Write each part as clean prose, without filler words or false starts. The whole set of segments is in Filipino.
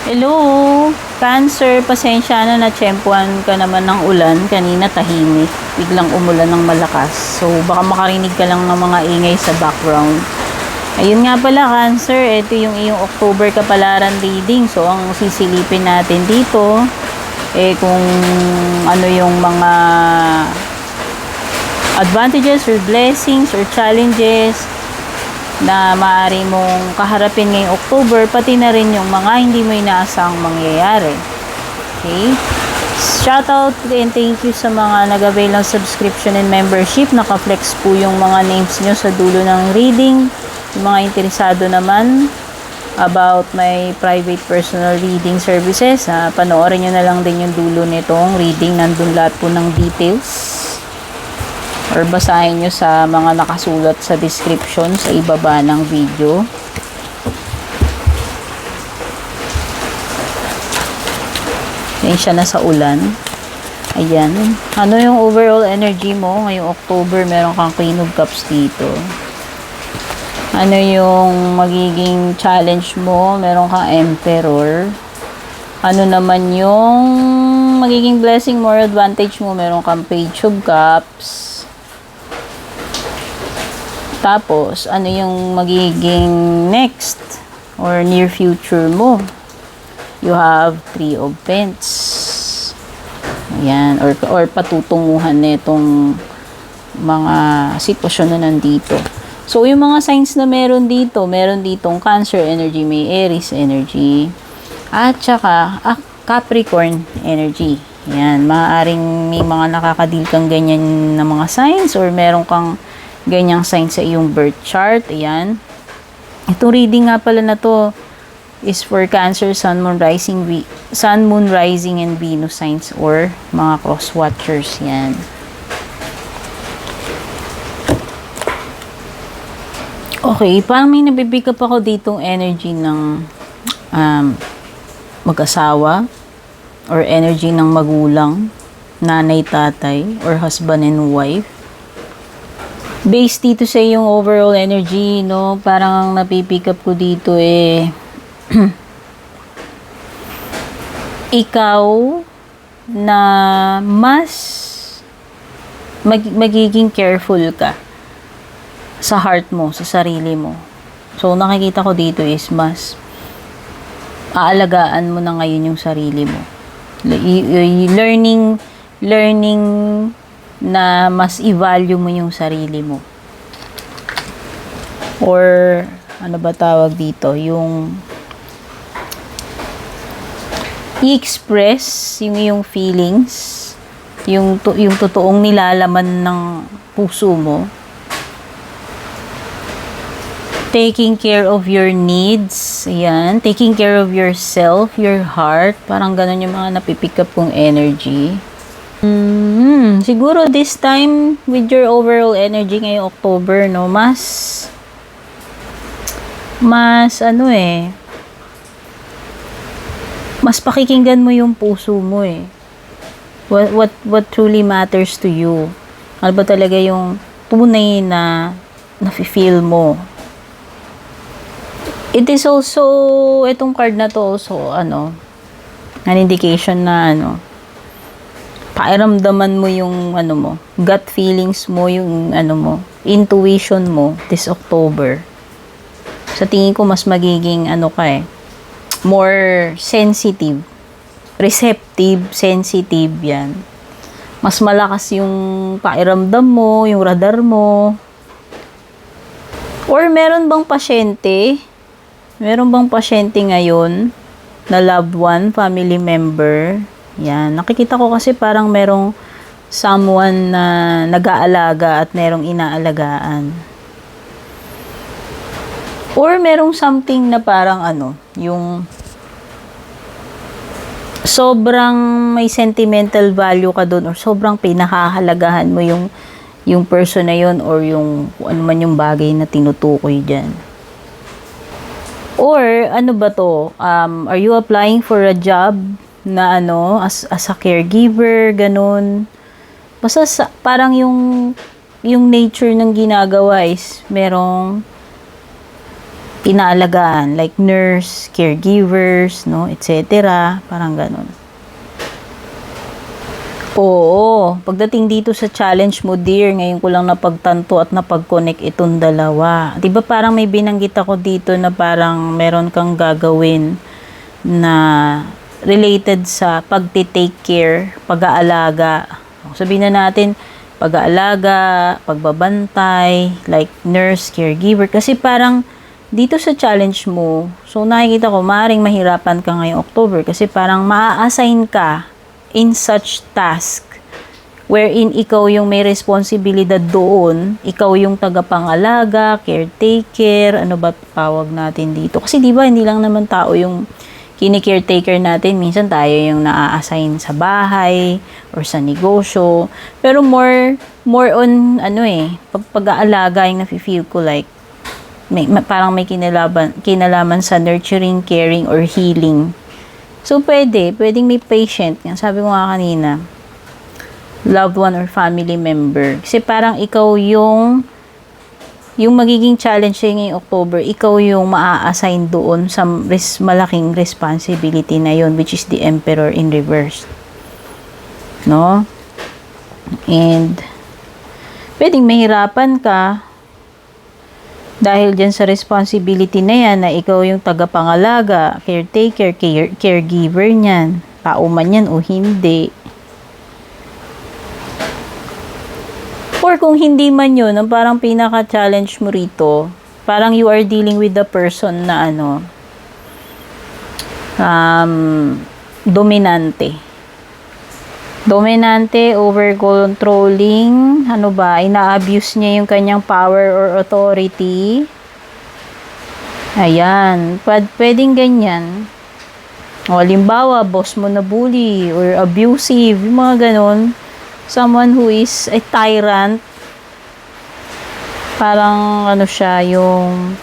Hello, Cancer, pasensya na natsyempuan ka naman ng ulan. Kanina tahimik, biglang umulan ng malakas. So, baka makarinig ka lang ng mga ingay sa background. Ayun nga pala, Cancer, ito yung iyong October kapalaran reading. So, ang sisilipin natin dito, kung ano yung mga advantages or blessings or challenges na maaari mong kaharapin ngayong October, pati na rin yung mga hindi mo inaasang mangyayari. Okay? Shoutout and thank you sa mga nag-avail ng subscription and membership. Naka-flex po yung mga names nyo sa dulo ng reading. Yung mga interesado naman about my private personal reading services, panoorin nyo na lang din yung dulo nitong reading. Nandun lahat po ng details. Or basahin nyo sa mga nakasulat sa description sa ibaba ng video. Yan siya na sa ulan. Ayan. Ano yung overall energy mo ngayong October? Meron kang Queen of Cups dito. Ano yung magiging challenge mo? Meron kang Emperor. Ano naman yung magiging blessing mo or advantage mo? Meron kang Page of Cups. Tapos, ano yung magiging next or near future mo? You have Three of Pentacles. Ayan. Or patutunguhan nitong mga sitwasyon na nandito. So, yung mga signs na meron ditong Cancer energy, may Aries energy, at saka Capricorn energy. Ayan. Maaaring may mga nakakadil kang ganyan na mga signs or meron kang ganyang sign sa iyong birth chart. Ayan. Itong reading nga pala na to is for Cancer, Sun, Moon, Rising, and Venus signs or mga cross-watchers. Yan. Okay, parang may nabipick up ako ditong energy ng mag-asawa or energy ng magulang, nanay, tatay, or husband and wife. Based dito sa yung overall energy, no, parang napipick up ko dito ikaw na mas magiging careful ka sa heart mo, sa sarili mo. So, nakikita ko dito is mas aalagaan mo na ngayon yung sarili mo. Learning na mas i-value mo yung sarili mo. Or, ano ba tawag dito? Yung i-express yung iyong feelings, yung totoong nilalaman ng puso mo. Taking care of your needs. Ayan. Taking care of yourself, your heart. Parang ganun yung mga napipick up kong energy. Siguro this time with your overall energy ngayong October, no, mas mas pakikinggan mo yung puso mo what truly matters to you. Ano ba talaga yung tunay na nafe-feel mo? It is also, itong card na to also an indication na pairamdaman mo yung mo, gut feelings mo, yung mo, intuition mo this October. Sa tingin ko mas magiging more sensitive, receptive, sensitive yan. Mas malakas yung pairamdam mo, yung radar mo. Or meron bang pasyente? Meron bang pasyente ngayon na loved one, family member? Yan. Nakikita ko kasi parang merong someone na nag-aalaga at merong inaalagaan. Or merong something na parang yung sobrang may sentimental value ka doon or sobrang pinakahalagahan mo yung person na yun or yung ano man yung bagay na tinutukoy dyan. Or ano ba to? Are you applying for a job na as a caregiver, ganun. Basta parang yung nature ng ginagawa is merong inaalagaan, like nurse, caregivers, no, etc. Parang ganun. Oo, pagdating dito sa challenge mo, dear, ngayon ko lang napagtanto at napag-connect itong dalawa. 'Di ba parang may binanggit ako dito na parang meron kang gagawin na related sa pagti-take care, pag-aalaga. Sabihin na natin, pag-aalaga, pagbabantay, like nurse, caregiver. Kasi parang dito sa challenge mo, so nakikita ko, maaaring mahirapan ka ngayong October kasi parang maa-assign ka in such task wherein ikaw yung may responsibilidad doon, ikaw yung tagapangalaga, caretaker, ano ba tawag natin dito? Kasi di ba hindi lang naman tao yung kini-caretaker natin, minsan tayo yung naa-assign sa bahay or sa negosyo. Pero more on pag-aalaga yung nafi-feel ko like parang may kinalaman sa nurturing, caring or healing. So, pwedeng may patient. Yan, sabi ko nga kanina, loved one or family member. Kasi parang ikaw yung magiging challenge ngayong October, ikaw yung maa-assign doon sa malaking responsibility na yon, which is the Emperor in reverse. No? And, pwedeng mahirapan ka dahil dyan sa responsibility na yan na ikaw yung tagapangalaga, caretaker, caregiver niyan, tao man yan o hindi. Or kung hindi man yun, ang parang pinaka-challenge mo rito, parang you are dealing with the person na dominante. Dominante, over-controlling, ina-abuse niya yung kanyang power or authority. Ayan, pwedeng ganyan. O, halimbawa, boss mo na bully or abusive, yung mga ganon. Someone who is a tyrant. Parang, siya, yung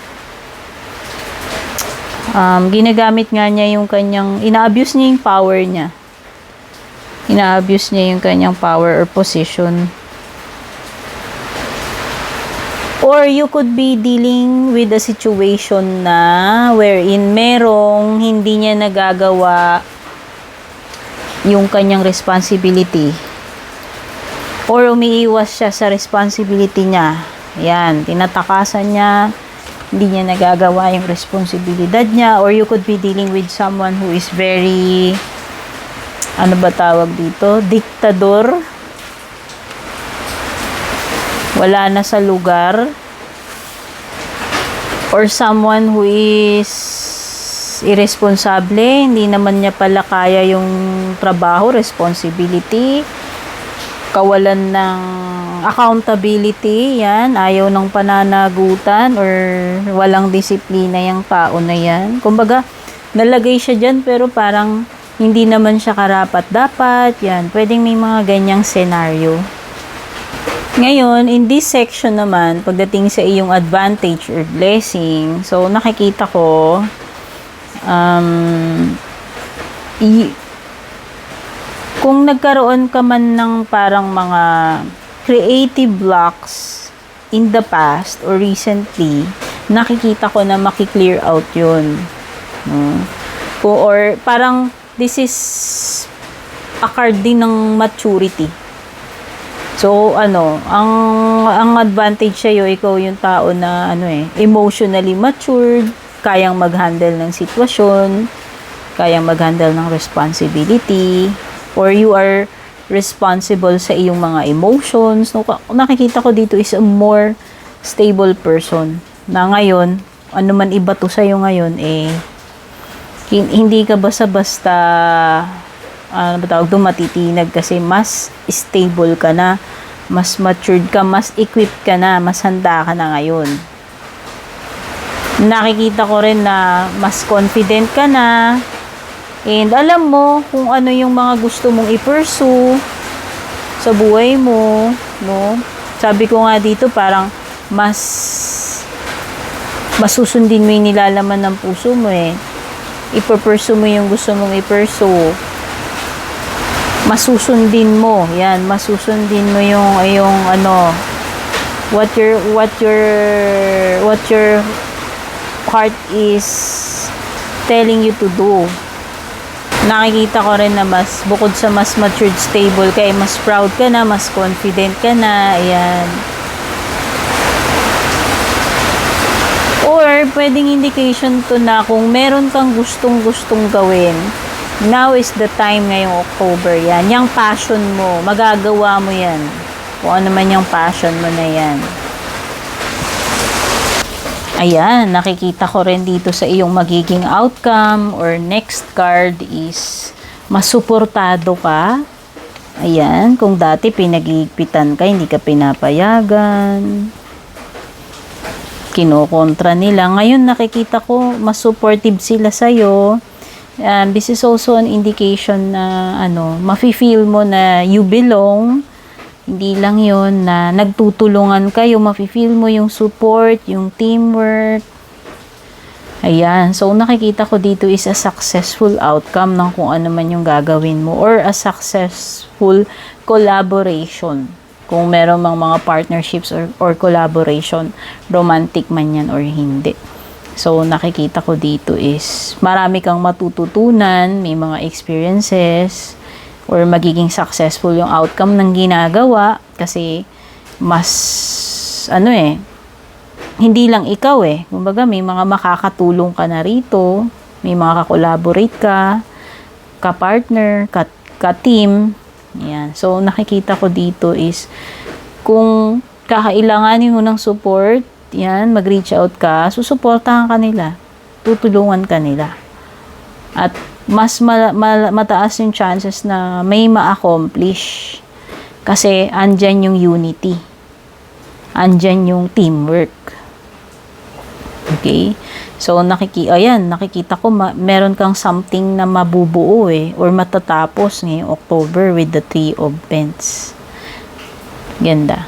ginagamit nga niya yung kanyang, ina-abuse niya yung power niya. Ina-abuse niya yung kanyang power or position. Or you could be dealing with a situation na wherein merong hindi niya nagagawa yung kanyang responsibility. Or umiiwas siya sa responsibility niya. Yan, tinatakasan niya, hindi niya nagagawa yung responsibilidad niya. Or you could be dealing with someone who is very diktador, wala na sa lugar, or someone who is irresponsible, hindi naman niya pala kaya yung trabaho, responsibility, kawalan ng accountability, yan, ayaw ng pananagutan, or walang disiplina yung tao na yan. Kumbaga, nalagay siya dyan, pero parang hindi naman siya karapat-dapat, yan. Pwedeng may mga ganyang scenario. Ngayon, in this section naman, pagdating sa iyong advantage or blessing, so nakikita ko, kung nagkaroon ka man ng parang mga creative blocks in the past or recently, nakikita ko na makiklear out yun. Or parang this is a card din ng maturity. So, ang advantage sa'yo, ikaw yung tao na, emotionally matured, kayang mag-handle ng sitwasyon, kayang mag-handle ng responsibility, or you are responsible sa iyong mga emotions. No, nakikita ko dito is a more stable person, na ngayon, ano man iba to sa'yo ngayon, hindi ka basta-basta matitinag kasi mas stable ka na, mas matured ka, mas equipped ka na, mas handa ka na ngayon. Nakikita ko rin na mas confident ka na, and alam mo kung ano yung mga gusto mong i-pursue sa buhay mo, no? Sabi ko nga dito, parang mas susundin mo yung nilalaman ng puso mo ipo-pursue mo yung gusto mong i-pursue. Masusundin mo. Yan, masusundin mo yung what your heart is telling you to do. Nakikita ko rin na bukod sa mas matured, stable ka, mas proud ka na, mas confident ka na, ayan. Or, pwedeng indication to na kung meron kang gustong gawin, now is the time ngayong October, yan. Yang passion mo, magagawa mo yan. Kung ano man yung passion mo na yan. Ayan, nakikita ko rin dito sa iyong magiging outcome or next card is masuportado ka. Ayan, kung dati pinag-iigpitan ka, hindi ka pinapayagan. Kinokontra nila. Ngayon nakikita ko mas supportive sila sa'yo. This is also an indication na mafe-feel mo na you belong. Hindi lang yon na nagtutulungan kayo, mafe-feel mo yung support, yung teamwork. Ayan, so nakikita ko dito is a successful outcome ng kung ano man yung gagawin mo or a successful collaboration. Kung meron mang mga partnerships or collaboration, romantic man yan or hindi. So nakikita ko dito is marami kang matututunan, may mga experiences, or magiging successful yung outcome ng ginagawa kasi mas hindi lang ikaw kumbaga may mga makakatulong ka na rito, may mga ka-collaborate ka, ka-partner, ka-team. Yan. So nakikita ko dito is kung kakailanganin mo ng support, yan, mag-reach out ka, susuportahan ka nila, tutulungan ka nila. At mas mataas yung chances na may ma-accomplish kasi andyan yung unity, andyan yung teamwork. Okay, so nakikita ko meron kang something na mabubuo or matatapos ngayong October with the 3 of Pentacles. Ganda.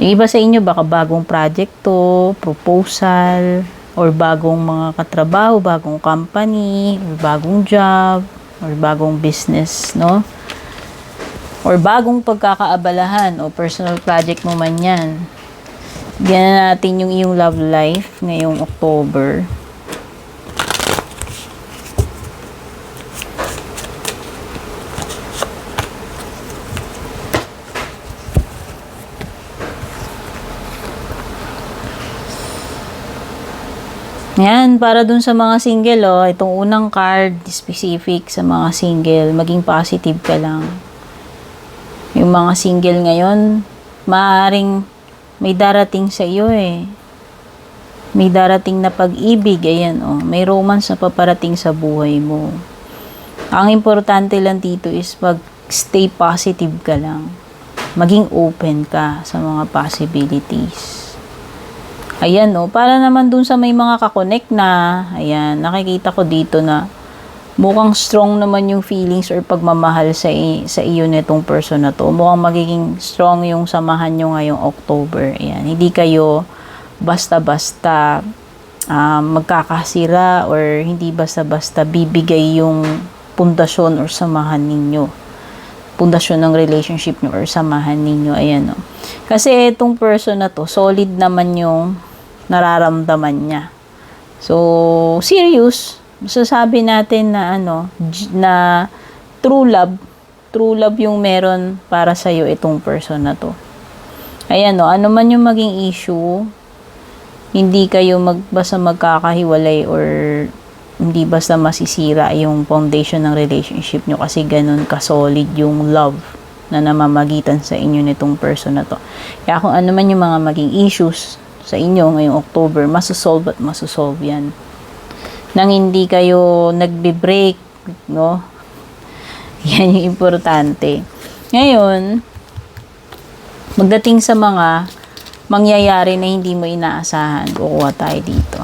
Yung iba sa inyo baka bagong project to, proposal, or bagong mga katrabaho, bagong company, or bagong job, or bagong business, no? Or bagong pagkakaabalahan, o personal project mo man yan. Bigyan natin yung iyong love life ngayong October. Yan, para dun sa mga single, itong unang card, specific sa mga single, maging positive ka lang. Yung mga single ngayon, maaaring may darating sa iyo May darating na pag-ibig, ayan may romance na paparating sa buhay mo. Ang importante lang dito is mag-stay positive ka lang. Maging open ka sa mga possibilities. Ayan para naman dun sa may mga kakonect na, ayan, nakikita ko dito na mukhang strong naman yung feelings or pagmamahal sa iyo nitong person na to. Mukhang magiging strong yung samahan nyo ngayong October. Ayan, hindi kayo basta-basta magkakasira or hindi basta-basta bibigay yung pundasyon or samahan ninyo. Pundasyon ng relationship nyo or samahan ninyo. Ayan kasi itong person na to, solid naman yung nararamdaman niya. So, serious. Masasabi natin na na true love yung meron para sa iyo itong person na to. Ayan ano man yung maging issue, hindi kayo basta magkakahiwalay or hindi basta masisira yung foundation ng relationship nyo kasi ganun ka-solid yung love na namamagitan sa inyo nitong person na to. Kaya kung ano man yung mga maging issues sa inyo ngayong October, masosolve at masosolve yan. Nang hindi kayo nagbe-break, no? Yan yung importante. Ngayon, magdating sa mga mangyayari na hindi mo inaasahan, kukuha tayo dito.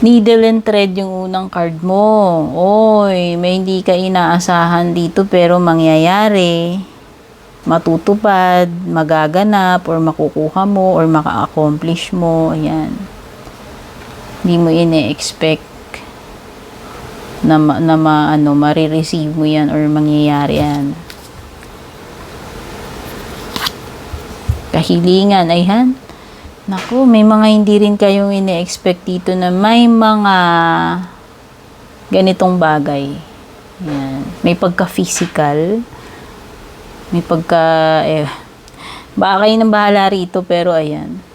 Needle and thread yung unang card mo. Oy, may hindi ka inaasahan dito pero mangyayari. Matutupad, magaganap, or makukuha mo, or maka-accomplish mo. Ayan. Hindi mo ine-expect na marireceive mo yan or mangyayari yan. kahilingan. Ayan. Naku, may mga hindi rin kayong ine-expect dito na may mga ganitong bagay. Ayan. May pagka-physical. May baka kayo nang bahala rito, pero ayan.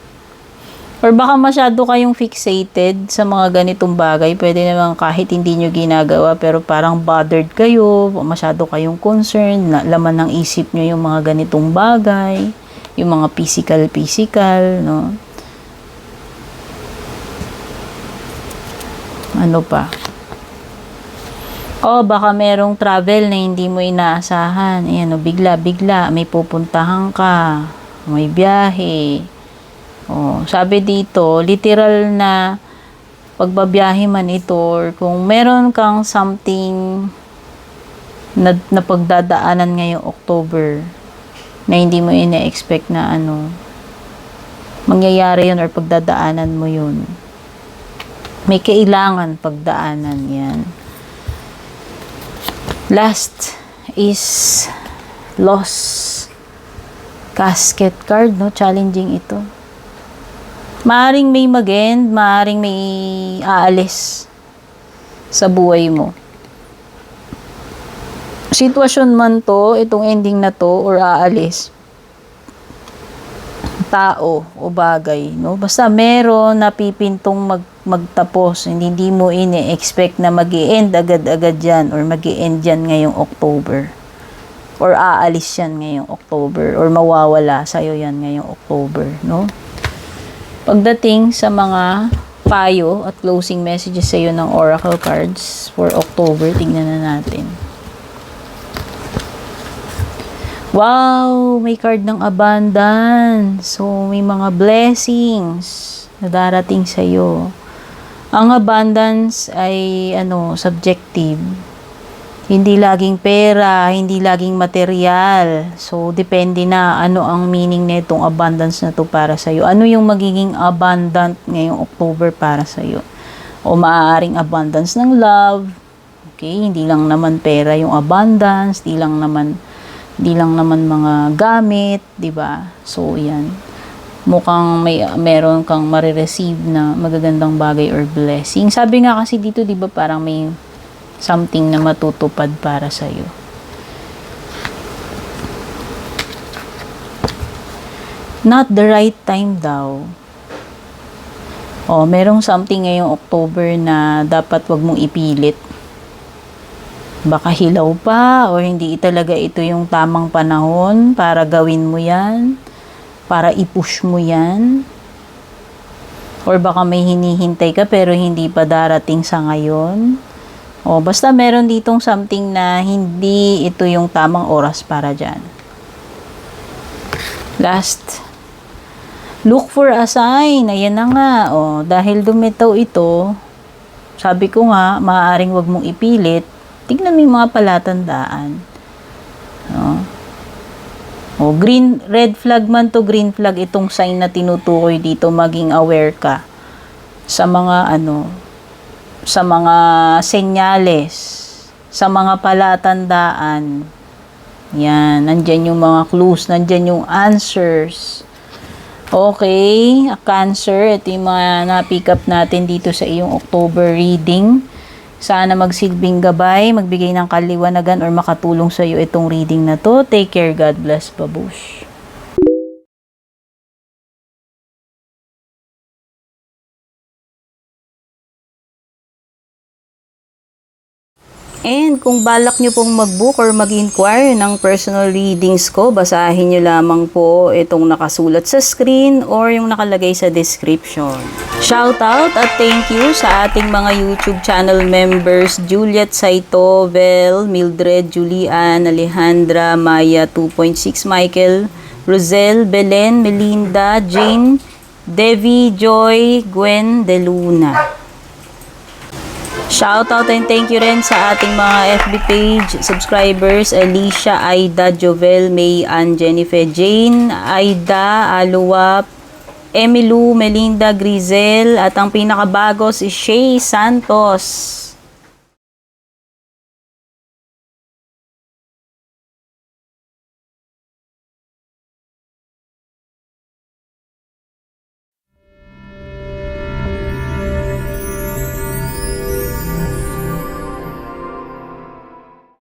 Or baka masyado kayong fixated sa mga ganitong bagay. Pwede naman kahit hindi nyo ginagawa, pero parang bothered kayo, masyado kayong concerned, laman ng isip nyo yung mga ganitong bagay, yung mga physical, no? Ano pa? Baka merong travel na hindi mo inaasahan. Ayan, bigla, may pupuntahan ka, may biyahe. Sabi dito, literal na pagbabiyahe man ito, or kung meron kang something na pagdadaanan ngayong October na hindi mo ina-expect na mangyayari yun or pagdadaanan mo yun. May kailangan pagdaanan yan. Last is loss casket card, no? Challenging ito. Maaring may mag-end, maaring may aalis sa buhay mo. Sitwasyon man to, itong ending na to, or aalis. Tao o bagay, no? Basta meron napipintong magtapos. Hindi mo ini-expect na mag-i-end agad-agad yan, or mag-i-end yan ngayong October. Or aalis yan ngayong October, or mawawala sa'yo yan ngayong October, no? Pagdating sa mga payo at closing messages sa iyo ng Oracle cards for October, tingnan na natin. Wow! May card ng abundance. So, may mga blessings na darating sa iyo. Ang abundance ay subjective. Hindi laging pera, hindi laging material. So, depende na ano ang meaning nitong abundance na to para sa iyo. Ano yung magiging abundant ngayong October para sa iyo? O maaaring abundance ng love. Okay, hindi lang naman pera yung abundance, hindi lang naman mga gamit, 'di ba? So, 'yan. Mukhang meron kang marireceive na magagandang bagay or blessing. Sabi nga kasi dito, 'di ba, parang may something na matutupad para sa iyo. Not the right time daw. Merong something ngayong October na dapat wag mong ipilit. Baka hilaw pa, o hindi talaga ito yung tamang panahon para gawin mo yan, para i-push mo yan. Or baka may hinihintay ka pero hindi pa darating sa ngayon. Basta meron ditong something na hindi ito yung tamang oras para dyan. Last, look for a sign. Ayan na nga. Dahil dumitaw ito, sabi ko nga, maaaring wag mong ipilit. Tignan mo yung mga palatandaan. Red flag man to green flag, itong sign na tinutukoy dito, maging aware ka sa mga sa mga senyales, sa mga palatandaan. Yan, nandyan yung mga clues, nandyan yung answers. Okay, Cancer, ito yung mga na-pick up natin dito sa iyong October reading. Sana magsilbing gabay, magbigay ng kaliwanagan or makatulong sa iyo itong reading na to. Take care, God bless, babush. And kung balak nyo pong mag-book or mag-inquire ng personal readings ko, basahin nyo lamang po itong nakasulat sa screen or yung nakalagay sa description. Shoutout at thank you sa ating mga YouTube channel members, Juliet Saito, Vel, Mildred, Julian, Alejandra, Maya 2.6, Michael, Rosel, Belen, Melinda, Jane, Devi, Joy, Gwen, De Luna. Shoutout and thank you rin sa ating mga FB page subscribers, Alicia, Aida, Jovel, May, Ann, Jennifer, Jane, Aida, Aluwap, Emilu, Melinda, Grizel, at ang pinakabago si Shay Santos.